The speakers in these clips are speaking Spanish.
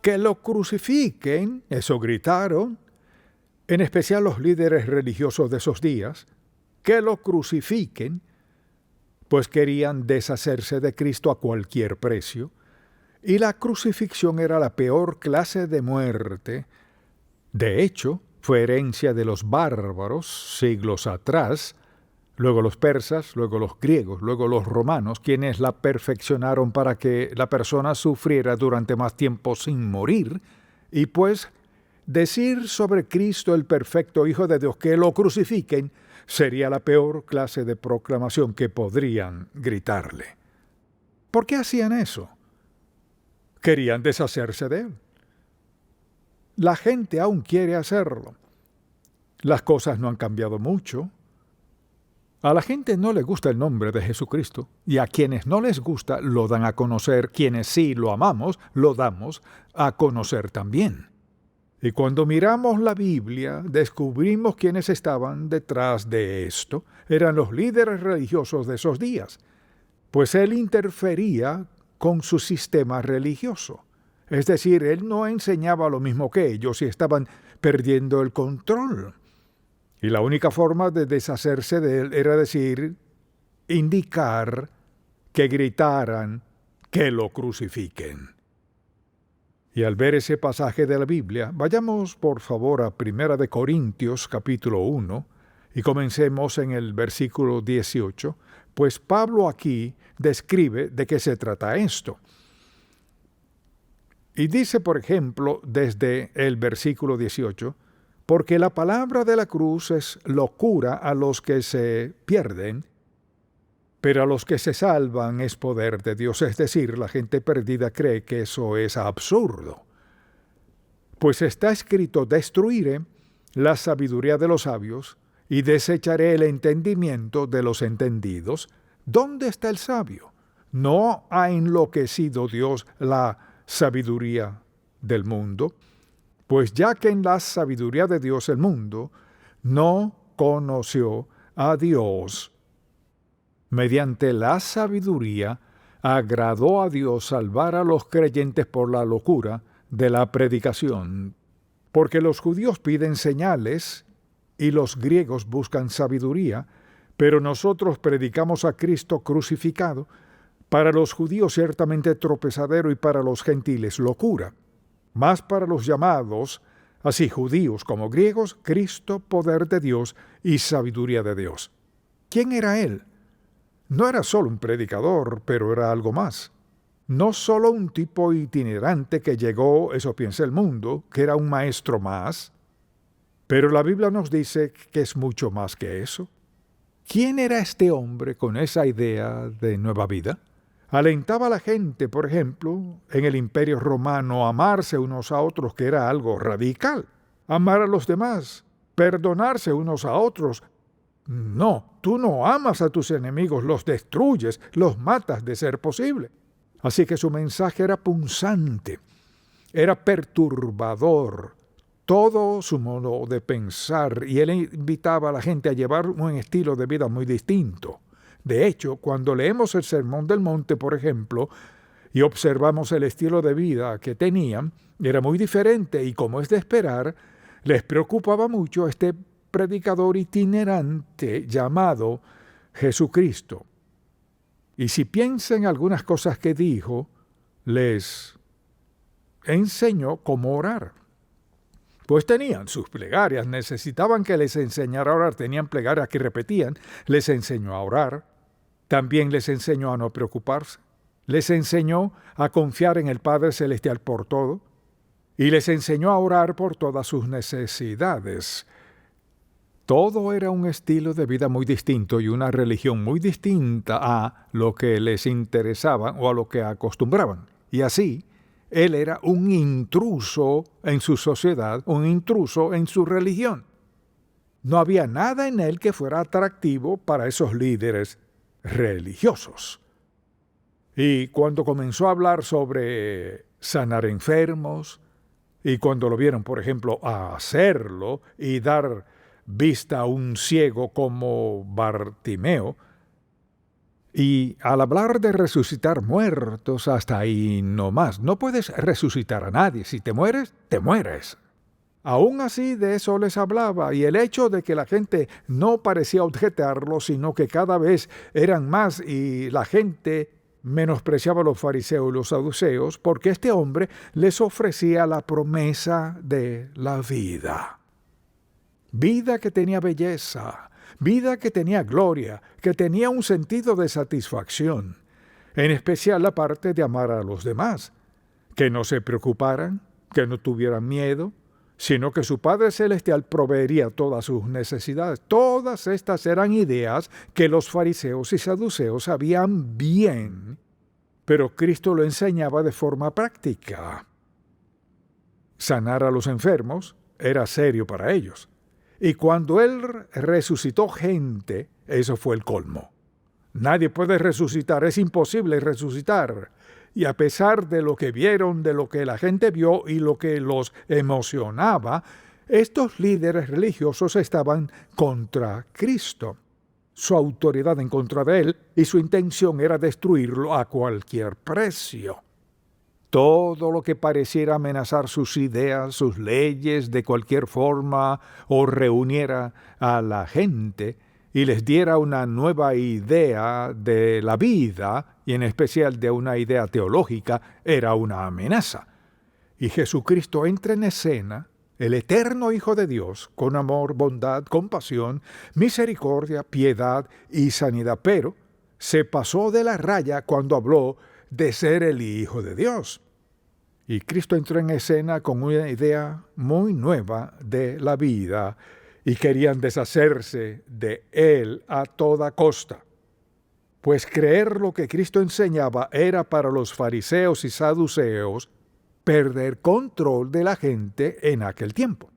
que lo crucifiquen, eso gritaron, en especial los líderes religiosos de esos días, que lo crucifiquen, pues querían deshacerse de Cristo a cualquier precio, y la crucifixión era la peor clase de muerte. De hecho, fue herencia de los bárbaros siglos atrás, luego los persas, luego los griegos, luego los romanos, quienes la perfeccionaron para que la persona sufriera durante más tiempo sin morir, y pues decir sobre Cristo, el perfecto Hijo de Dios, que lo crucifiquen, sería la peor clase de proclamación que podrían gritarle. ¿Por qué hacían eso? Querían deshacerse de él. La gente aún quiere hacerlo. Las cosas no han cambiado mucho. A la gente no le gusta el nombre de Jesucristo, y a quienes no les gusta lo dan a conocer. Quienes sí lo amamos, lo damos a conocer también. Y cuando miramos la Biblia, descubrimos quiénes estaban detrás de esto. Eran los líderes religiosos de esos días, pues él interfería con su sistema religioso. Es decir, él no enseñaba lo mismo que ellos y estaban perdiendo el control. Y la única forma de deshacerse de él era indicar, que gritaran, que lo crucifiquen. Y al ver ese pasaje de la Biblia, vayamos por favor a 1 Corintios capítulo 1 y comencemos en el versículo 18, pues Pablo aquí describe de qué se trata esto. Y dice, por ejemplo, desde el versículo 18, porque la palabra de la cruz es locura a los que se pierden, pero a los que se salvan es poder de Dios. Es decir, la gente perdida cree que eso es absurdo. Pues está escrito, destruiré la sabiduría de los sabios y desecharé el entendimiento de los entendidos. ¿Dónde está el sabio? ¿No ha enloquecido Dios la sabiduría del mundo? Pues ya que en la sabiduría de Dios el mundo no conoció a Dios, mediante la sabiduría agradó a Dios salvar a los creyentes por la locura de la predicación. Porque los judíos piden señales y los griegos buscan sabiduría, pero nosotros predicamos a Cristo crucificado, para los judíos ciertamente tropezadero y para los gentiles locura. Mas para los llamados, así judíos como griegos, Cristo poder de Dios y sabiduría de Dios. ¿Quién era él? No era solo un predicador, pero era algo más. No solo un tipo itinerante que llegó, eso piensa el mundo, que era un maestro más, pero la Biblia nos dice que es mucho más que eso. ¿Quién era este hombre con esa idea de nueva vida? Alentaba a la gente, por ejemplo, en el Imperio Romano, a amarse unos a otros, que era algo radical. Amar a los demás, perdonarse unos a otros. No, tú no amas a tus enemigos, los destruyes, los matas de ser posible. Así que su mensaje era punzante, era perturbador, todo su modo de pensar, y él invitaba a la gente a llevar un estilo de vida muy distinto. De hecho, cuando leemos el Sermón del Monte, por ejemplo, y observamos el estilo de vida que tenían, era muy diferente, y como es de esperar, les preocupaba mucho este predicador itinerante llamado Jesucristo. Y si piensan algunas cosas que dijo, les enseñó cómo orar. Pues tenían sus plegarias, necesitaban que les enseñara a orar, tenían plegarias que repetían, les enseñó a orar, también les enseñó a no preocuparse, les enseñó a confiar en el Padre Celestial por todo, y les enseñó a orar por todas sus necesidades. Todo era un estilo de vida muy distinto y una religión muy distinta a lo que les interesaba o a lo que acostumbraban. Y así, él era un intruso en su sociedad, un intruso en su religión. No había nada en él que fuera atractivo para esos líderes religiosos. Y cuando comenzó a hablar sobre sanar enfermos, y cuando lo vieron, por ejemplo, a hacerlo y dar vista a un ciego como Bartimeo, Y al hablar de resucitar muertos, hasta ahí no más. No puedes resucitar a nadie. Si te mueres, te mueres. Aún así de eso les hablaba, y el hecho de que la gente no parecía objetarlo, sino que cada vez eran más y la gente menospreciaba a los fariseos y los saduceos, porque este hombre les ofrecía la promesa de la vida. Vida que tenía belleza, vida que tenía gloria, que tenía un sentido de satisfacción, en especial la parte de amar a los demás, que no se preocuparan, que no tuvieran miedo, sino que su Padre Celestial proveería todas sus necesidades. Todas estas eran ideas que los fariseos y saduceos sabían bien, pero Cristo lo enseñaba de forma práctica. Sanar a los enfermos era serio para ellos. Y cuando Él resucitó gente, eso fue el colmo. Nadie puede resucitar, es imposible resucitar. Y a pesar de lo que vieron, de lo que la gente vio y lo que los emocionaba, estos líderes religiosos estaban contra Cristo. Su autoridad en contra de Él y su intención era destruirlo a cualquier precio. Todo lo que pareciera amenazar sus ideas, sus leyes de cualquier forma, o reuniera a la gente y les diera una nueva idea de la vida, y en especial de una idea teológica, era una amenaza. Y Jesucristo entra en escena, el eterno Hijo de Dios, con amor, bondad, compasión, misericordia, piedad y sanidad, pero se pasó de la raya cuando habló de ser el Hijo de Dios. Y Cristo entró en escena con una idea muy nueva de la vida, y querían deshacerse de Él a toda costa. Pues creer lo que Cristo enseñaba era para los fariseos y saduceos perder control de la gente en aquel tiempo.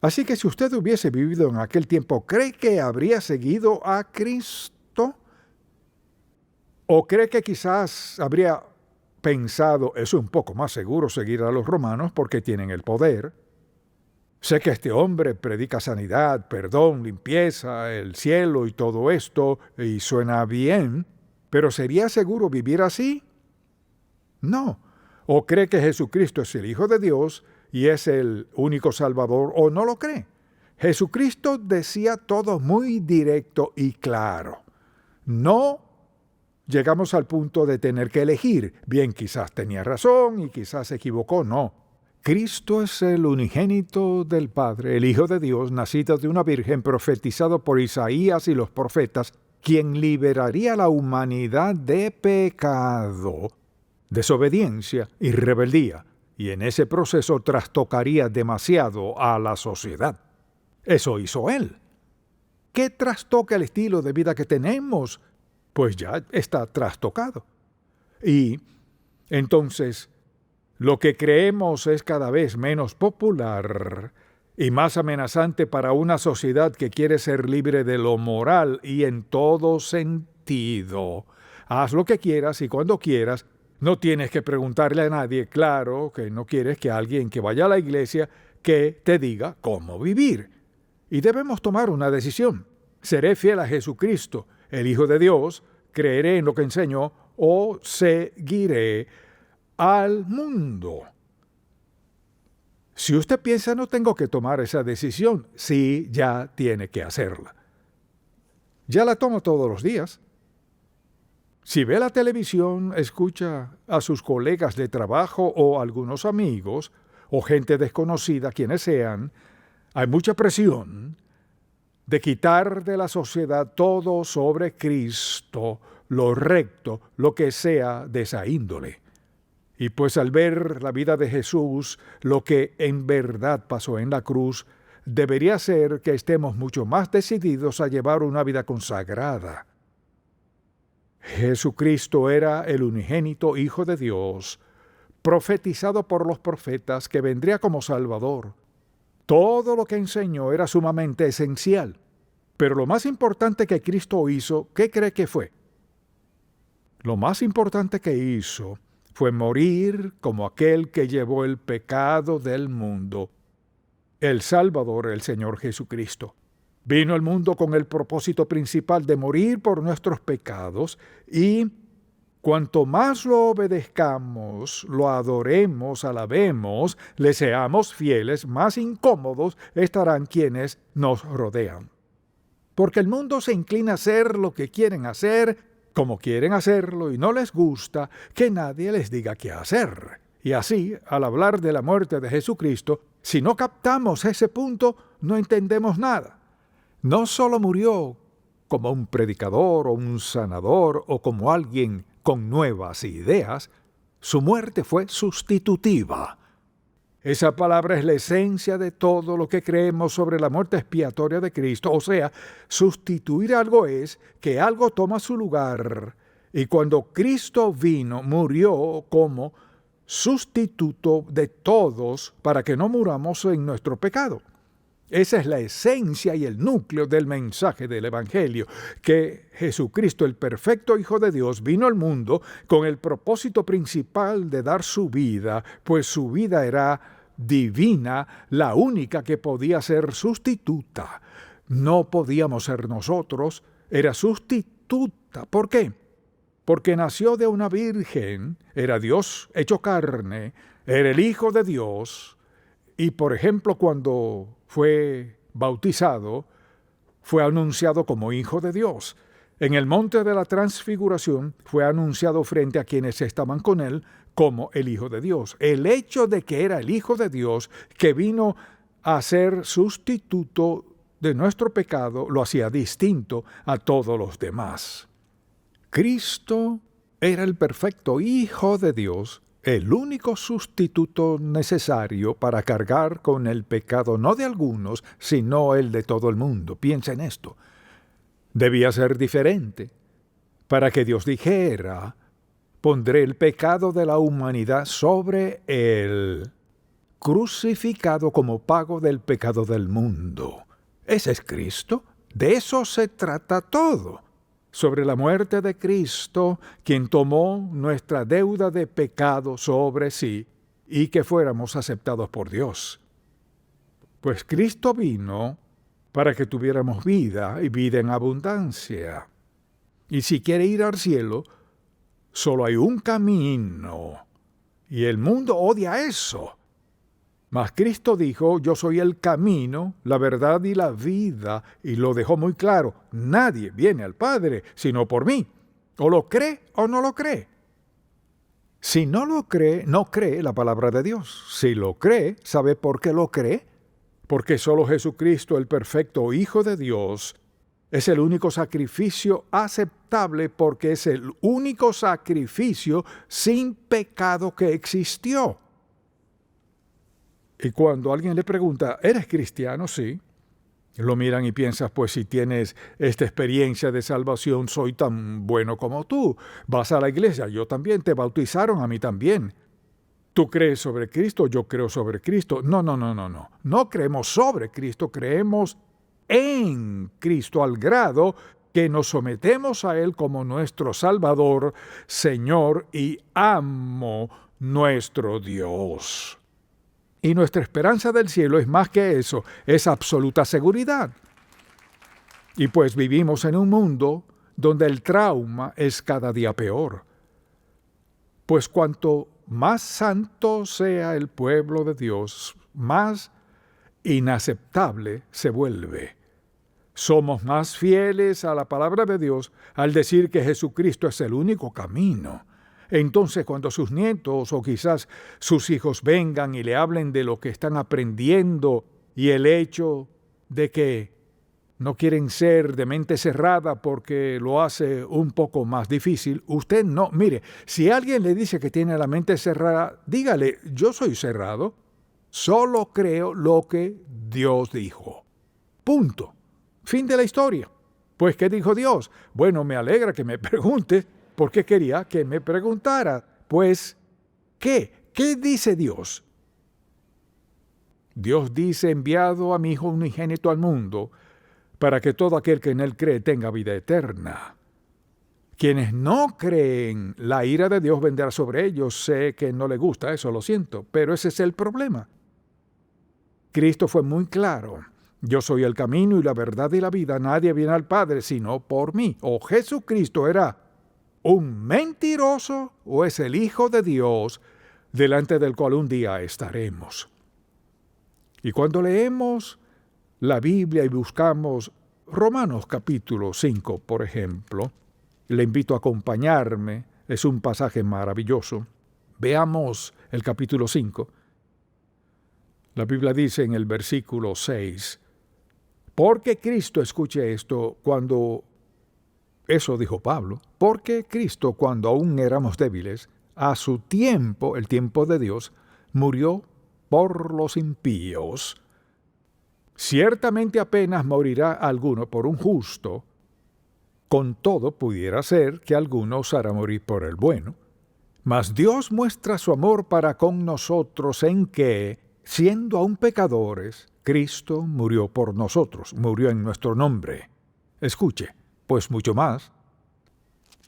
Así que si usted hubiese vivido en aquel tiempo, ¿cree que habría seguido a Cristo? ¿O cree que quizás habría pensado, es un poco más seguro seguir a los romanos porque tienen el poder? Sé que este hombre predica sanidad, perdón, limpieza, el cielo y todo esto, y suena bien, pero ¿sería seguro vivir así? No. ¿O cree que Jesucristo es el Hijo de Dios y es el único Salvador, o no lo cree? Jesucristo decía todo muy directo y claro. No llegamos al punto de tener que elegir. Bien, quizás tenía razón y quizás se equivocó, no. Cristo es el unigénito del Padre, el Hijo de Dios, nacido de una virgen, profetizado por Isaías y los profetas, quien liberaría a la humanidad de pecado, desobediencia y rebeldía, y en ese proceso trastocaría demasiado a la sociedad. Eso hizo Él. ¿Qué trastoca el estilo de vida que tenemos? Pues ya está trastocado. Y entonces, lo que creemos es cada vez menos popular y más amenazante para una sociedad que quiere ser libre de lo moral y en todo sentido. Haz lo que quieras y cuando quieras. No tienes que preguntarle a nadie. Claro que no quieres que alguien que vaya a la iglesia que te diga cómo vivir. Y debemos tomar una decisión. ¿Seré fiel a Jesucristo, el Hijo de Dios? ¿Creeré en lo que enseñó? ¿O seguiré al mundo? Si usted piensa, no tengo que tomar esa decisión, sí, ya tiene que hacerla. Ya la tomo todos los días. Si ve la televisión, escucha a sus colegas de trabajo o algunos amigos, o gente desconocida, quienes sean, hay mucha presión de quitar de la sociedad todo sobre Cristo, lo recto, lo que sea de esa índole. Y pues al ver la vida de Jesús, lo que en verdad pasó en la cruz, debería ser que estemos mucho más decididos a llevar una vida consagrada. Jesucristo era el unigénito Hijo de Dios, profetizado por los profetas que vendría como Salvador. Todo lo que enseñó era sumamente esencial. Pero lo más importante que Cristo hizo, ¿qué cree que fue? Lo más importante que hizo fue morir como aquel que llevó el pecado del mundo, el Salvador, el Señor Jesucristo. Vino al mundo con el propósito principal de morir por nuestros pecados y cuanto más lo obedezcamos, lo adoremos, alabemos, le seamos fieles, más incómodos estarán quienes nos rodean. Porque el mundo se inclina a hacer lo que quieren hacer, como quieren hacerlo, y no les gusta que nadie les diga qué hacer. Y así, al hablar de la muerte de Jesucristo, si no captamos ese punto, no entendemos nada. No solo murió como un predicador o un sanador o como alguien con nuevas ideas, su muerte fue sustitutiva. Esa palabra es la esencia de todo lo que creemos sobre la muerte expiatoria de Cristo. O sea, sustituir algo es que algo toma su lugar. Y cuando Cristo vino, murió como sustituto de todos para que no muramos en nuestro pecado. Esa es la esencia y el núcleo del mensaje del Evangelio, que Jesucristo, el perfecto Hijo de Dios, vino al mundo con el propósito principal de dar su vida, pues su vida era divina, la única que podía ser sustituta. No podíamos ser nosotros, era sustituta. ¿Por qué? Porque nació de una virgen, era Dios hecho carne, era el Hijo de Dios, y por ejemplo cuando fue bautizado, fue anunciado como Hijo de Dios. En el monte de la transfiguración fue anunciado frente a quienes estaban con él como el Hijo de Dios. El hecho de que era el Hijo de Dios que vino a ser sustituto de nuestro pecado lo hacía distinto a todos los demás. Cristo era el perfecto Hijo de Dios, el único sustituto necesario para cargar con el pecado no de algunos, sino el de todo el mundo. Piensa en esto. Debía ser diferente para que Dios dijera: pondré el pecado de la humanidad sobre él, crucificado como pago del pecado del mundo. Ese es Cristo. De eso se trata todo. Sobre la muerte de Cristo, quien tomó nuestra deuda de pecado sobre sí y que fuéramos aceptados por Dios. Pues Cristo vino para que tuviéramos vida y vida en abundancia. Y si quiere ir al cielo, solo hay un camino. Y el mundo odia eso. Mas Cristo dijo: yo soy el camino, la verdad y la vida, y lo dejó muy claro: nadie viene al Padre sino por mí. O lo cree o no lo cree. Si no lo cree, no cree la palabra de Dios. Si lo cree, ¿sabe por qué lo cree? Porque solo Jesucristo, el perfecto Hijo de Dios, es el único sacrificio aceptable, porque es el único sacrificio sin pecado que existió. Y cuando alguien le pregunta: ¿eres cristiano? Sí. Lo miran y piensas: pues si tienes esta experiencia de salvación, soy tan bueno como tú. Vas a la iglesia, yo también, te bautizaron, a mí también. ¿Tú crees sobre Cristo? Yo creo sobre Cristo. No. No creemos sobre Cristo, creemos en Cristo al grado que nos sometemos a Él como nuestro Salvador, Señor y amo, nuestro Dios. Y nuestra esperanza del cielo es más que eso, es absoluta seguridad. Y pues vivimos en un mundo donde el trauma es cada día peor. Pues cuanto más santo sea el pueblo de Dios, más inaceptable se vuelve. Somos más fieles a la palabra de Dios al decir que Jesucristo es el único camino. Entonces, cuando sus nietos o quizás sus hijos vengan y le hablen de lo que están aprendiendo y el hecho de que no quieren ser de mente cerrada porque lo hace un poco más difícil, usted no. Mire, si alguien le dice que tiene la mente cerrada, dígale: yo soy cerrado, solo creo lo que Dios dijo. Punto. Fin de la historia. Pues, ¿qué dijo Dios? Bueno, me alegra que me pregunte, porque quería que me preguntara. Pues, ¿qué? ¿Qué dice Dios? Dios dice: enviado a mi Hijo unigénito al mundo, para que todo aquel que en Él cree tenga vida eterna. Quienes no creen, la ira de Dios vendrá sobre ellos. Sé que no le gusta eso, lo siento, pero ese es el problema. Cristo fue muy claro. Yo soy el camino y la verdad y la vida. Nadie viene al Padre sino por mí. ¿O Jesucristo era un mentiroso o es el Hijo de Dios delante del cual un día estaremos? Y cuando leemos la Biblia y buscamos Romanos capítulo 5, por ejemplo, le invito a acompañarme, es un pasaje maravilloso. Veamos el capítulo 5. La Biblia dice en el versículo 6, porque Cristo, escuche esto, eso dijo Pablo, porque Cristo, cuando aún éramos débiles, a su tiempo, el tiempo de Dios, murió por los impíos. Ciertamente apenas morirá alguno por un justo, con todo pudiera ser que alguno osara morir por el bueno. Mas Dios muestra su amor para con nosotros en que, siendo aún pecadores, Cristo murió por nosotros, murió en nuestro nombre. Escuche, pues mucho más,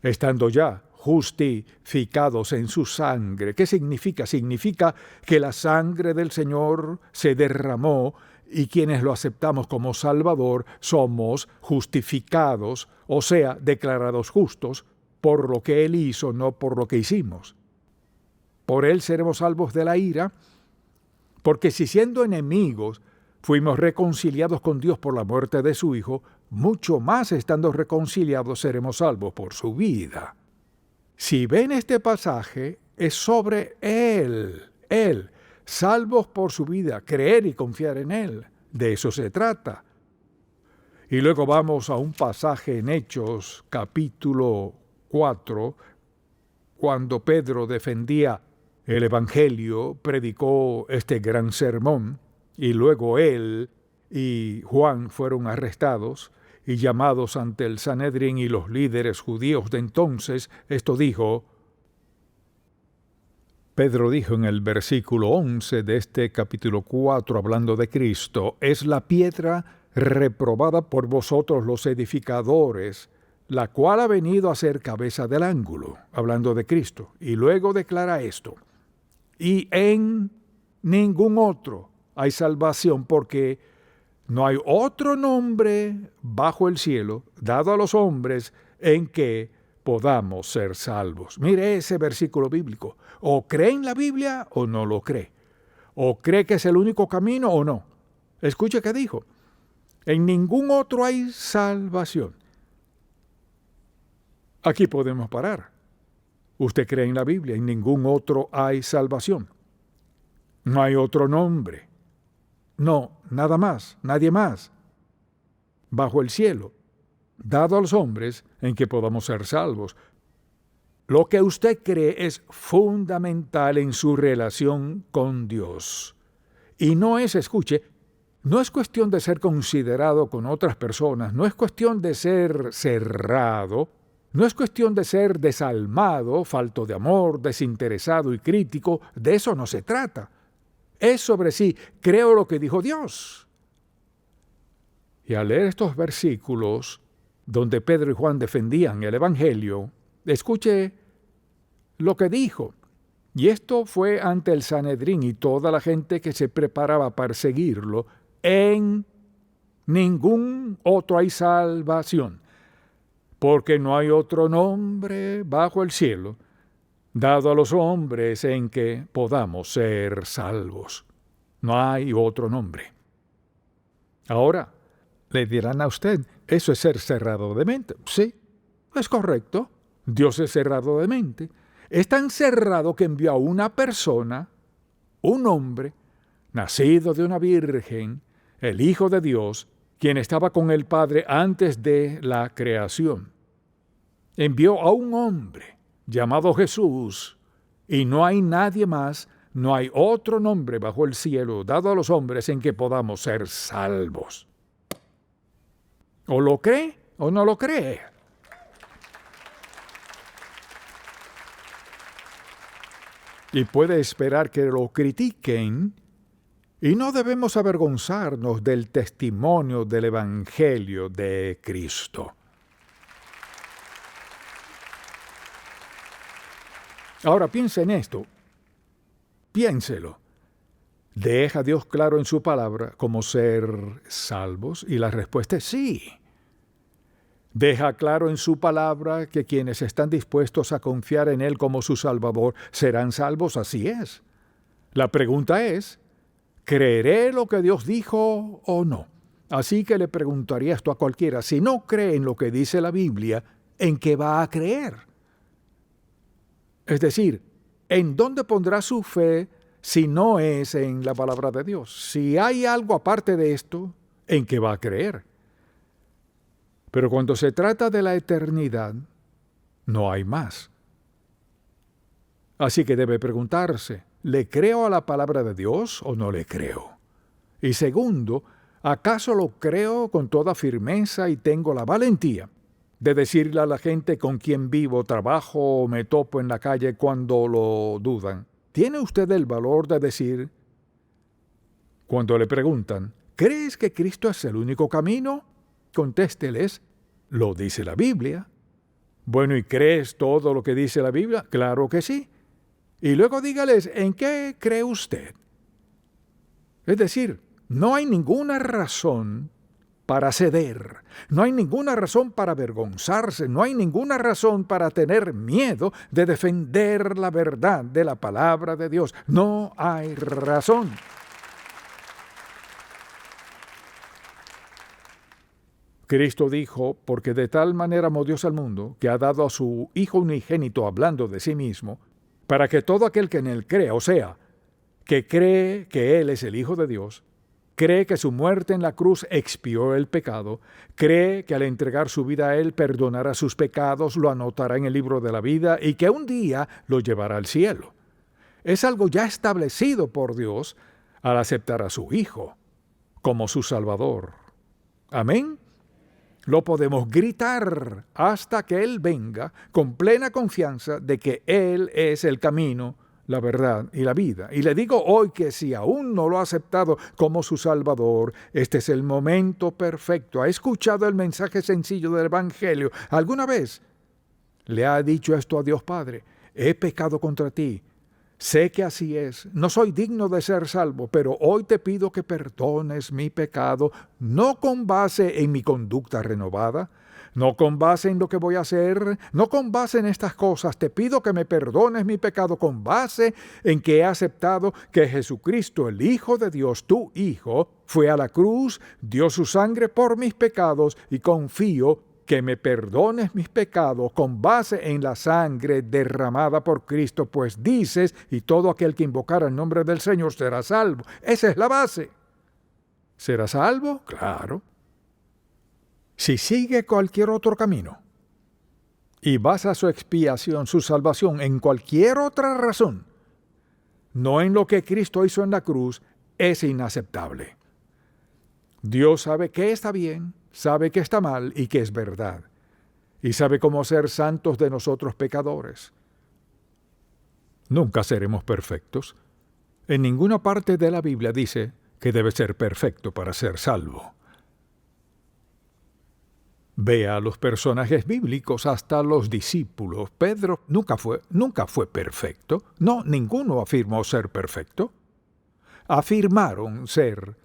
estando ya justificados en su sangre. ¿Qué significa? Significa que la sangre del Señor se derramó y quienes lo aceptamos como Salvador somos justificados, o sea, declarados justos, por lo que Él hizo, no por lo que hicimos. Por Él seremos salvos de la ira, porque si siendo enemigos fuimos reconciliados con Dios por la muerte de su Hijo, mucho más estando reconciliados seremos salvos por su vida. Si ven este pasaje, es sobre Él, salvos por su vida, creer y confiar en Él. De eso se trata. Y luego vamos a un pasaje en Hechos, capítulo 4, cuando Pedro defendía el Evangelio, predicó este gran sermón, y luego él y Juan fueron arrestados y llamados ante el Sanedrín y los líderes judíos de entonces. Esto dijo, Pedro dijo en el versículo 11 de este capítulo 4, hablando de Cristo, es la piedra reprobada por vosotros los edificadores, la cual ha venido a ser cabeza del ángulo, hablando de Cristo. Y luego declara esto, y en ningún otro hay salvación, porque no hay otro nombre bajo el cielo dado a los hombres en que podamos ser salvos. Mire ese versículo bíblico. O cree en la Biblia o no lo cree. O cree que es el único camino o no. Escuche qué dijo. En ningún otro hay salvación. Aquí podemos parar. Usted cree en la Biblia, en ningún otro hay salvación. No hay otro nombre. No, nada más, nadie más, bajo el cielo, dado a los hombres en que podamos ser salvos. Lo que usted cree es fundamental en su relación con Dios. Y no es, escuche, no es cuestión de ser considerado con otras personas, no es cuestión de ser cerrado, no es cuestión de ser desalmado, falto de amor, desinteresado y crítico, de eso no se trata. Es sobre sí, creo lo que dijo Dios. Y al leer estos versículos, donde Pedro y Juan defendían el Evangelio, escuche lo que dijo. Y esto fue ante el Sanedrín y toda la gente que se preparaba para seguirlo. En ningún otro hay salvación, porque no hay otro nombre bajo el cielo dado a los hombres en que podamos ser salvos. No hay otro nombre. Ahora, le dirán a usted, ¿eso es ser cerrado de mente? Sí, es correcto. Dios es cerrado de mente. Es tan cerrado que envió a una persona, un hombre, nacido de una virgen, el Hijo de Dios, quien estaba con el Padre antes de la creación. Envió a un hombre llamado Jesús, y no hay nadie más, no hay otro nombre bajo el cielo dado a los hombres en que podamos ser salvos. ¿O lo cree o no lo cree? Y puede esperar que lo critiquen, y no debemos avergonzarnos del testimonio del Evangelio de Cristo. Ahora piense en esto, piénselo. ¿Deja a Dios claro en su palabra cómo ser salvos? Y la respuesta es sí. Deja claro en su palabra que quienes están dispuestos a confiar en Él como su Salvador serán salvos, así es. La pregunta es, ¿creeré lo que Dios dijo o no? Así que le preguntaría esto a cualquiera, si no cree en lo que dice la Biblia, ¿en qué va a creer? Es decir, ¿en dónde pondrá su fe si no es en la palabra de Dios? Si hay algo aparte de esto, ¿en qué va a creer? Pero cuando se trata de la eternidad, no hay más. Así que debe preguntarse, ¿le creo a la palabra de Dios o no le creo? Y segundo, ¿acaso lo creo con toda firmeza y tengo la valentía de decirle a la gente con quien vivo, trabajo o me topo en la calle cuando lo dudan? ¿Tiene usted el valor de decir, cuando le preguntan, ¿crees que Cristo es el único camino? Contésteles, lo dice la Biblia. Bueno, ¿y crees todo lo que dice la Biblia? Claro que sí. Y luego dígales, ¿en qué cree usted? Es decir, no hay ninguna razón para ceder, no hay ninguna razón para avergonzarse, no hay ninguna razón para tener miedo de defender la verdad de la palabra de Dios. No hay razón. Cristo dijo, porque de tal manera amó Dios al mundo, que ha dado a su Hijo unigénito hablando de sí mismo, para que todo aquel que en Él crea, o sea, que cree que Él es el Hijo de Dios, cree que su muerte en la cruz expió el pecado, cree que al entregar su vida a Él perdonará sus pecados, lo anotará en el libro de la vida y que un día lo llevará al cielo. Es algo ya establecido por Dios al aceptar a su Hijo como su Salvador. Amén. Lo podemos gritar hasta que Él venga con plena confianza de que Él es el camino, la verdad y la vida. Y le digo hoy que si aún no lo ha aceptado como su Salvador, este es el momento perfecto. ¿Ha escuchado el mensaje sencillo del Evangelio? ¿Alguna vez le ha dicho esto a Dios Padre? He pecado contra ti. Sé que así es, no soy digno de ser salvo, pero hoy te pido que perdones mi pecado, no con base en mi conducta renovada, no con base en lo que voy a hacer, no con base en estas cosas, te pido que me perdones mi pecado con base en que he aceptado que Jesucristo, el Hijo de Dios, tu Hijo, fue a la cruz, dio su sangre por mis pecados y confío que me perdones mis pecados con base en la sangre derramada por Cristo, pues dices, y todo aquel que invocara el nombre del Señor será salvo. Esa es la base. ¿Será salvo? Claro. Si sigue cualquier otro camino y basa su expiación, su salvación en cualquier otra razón, no en lo que Cristo hizo en la cruz, es inaceptable. Dios sabe que está bien, sabe que está mal y que es verdad. Y sabe cómo ser santos de nosotros pecadores. Nunca seremos perfectos. En ninguna parte de la Biblia dice que debe ser perfecto para ser salvo. Vea a los personajes bíblicos, hasta los discípulos. Pedro nunca fue perfecto. No, ninguno afirmó ser perfecto. Afirmaron ser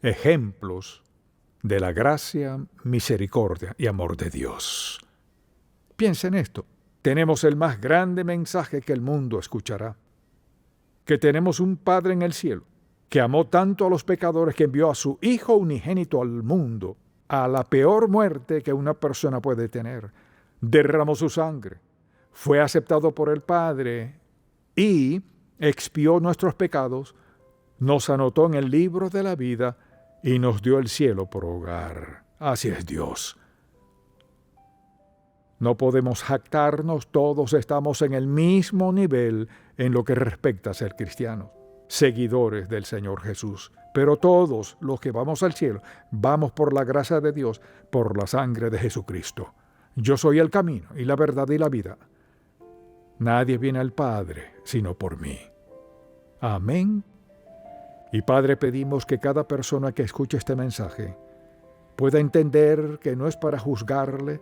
ejemplos de la gracia, misericordia y amor de Dios. Piensa en esto. Tenemos el más grande mensaje que el mundo escuchará. Que tenemos un Padre en el cielo, que amó tanto a los pecadores que envió a su Hijo unigénito al mundo, a la peor muerte que una persona puede tener. Derramó su sangre, fue aceptado por el Padre y expió nuestros pecados, nos anotó en el libro de la vida y nos dio el cielo por hogar. Así es Dios. No podemos jactarnos, todos estamos en el mismo nivel en lo que respecta a ser cristianos, seguidores del Señor Jesús. Pero todos los que vamos al cielo, vamos por la gracia de Dios, por la sangre de Jesucristo. Yo soy el camino y la verdad y la vida. Nadie viene al Padre sino por mí. Amén. Y Padre, pedimos que cada persona que escuche este mensaje pueda entender que no es para juzgarle,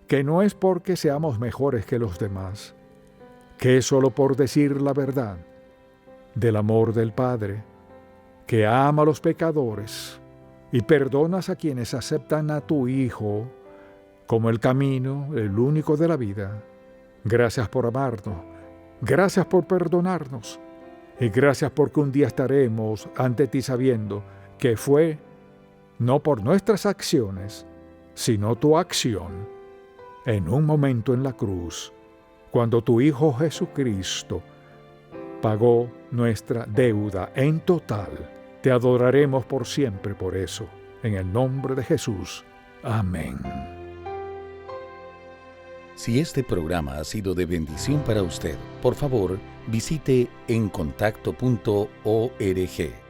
que no es porque seamos mejores que los demás, que es solo por decir la verdad del amor del Padre, que ama a los pecadores y perdonas a quienes aceptan a tu Hijo como el camino, el único de la vida. Gracias por amarnos, gracias por perdonarnos y gracias porque un día estaremos ante ti sabiendo que fue no por nuestras acciones, sino tu acción en un momento en la cruz, cuando tu Hijo Jesucristo pagó nuestra deuda en total. Te adoraremos por siempre por eso. En el nombre de Jesús. Amén. Si este programa ha sido de bendición para usted, por favor, visite encontacto.org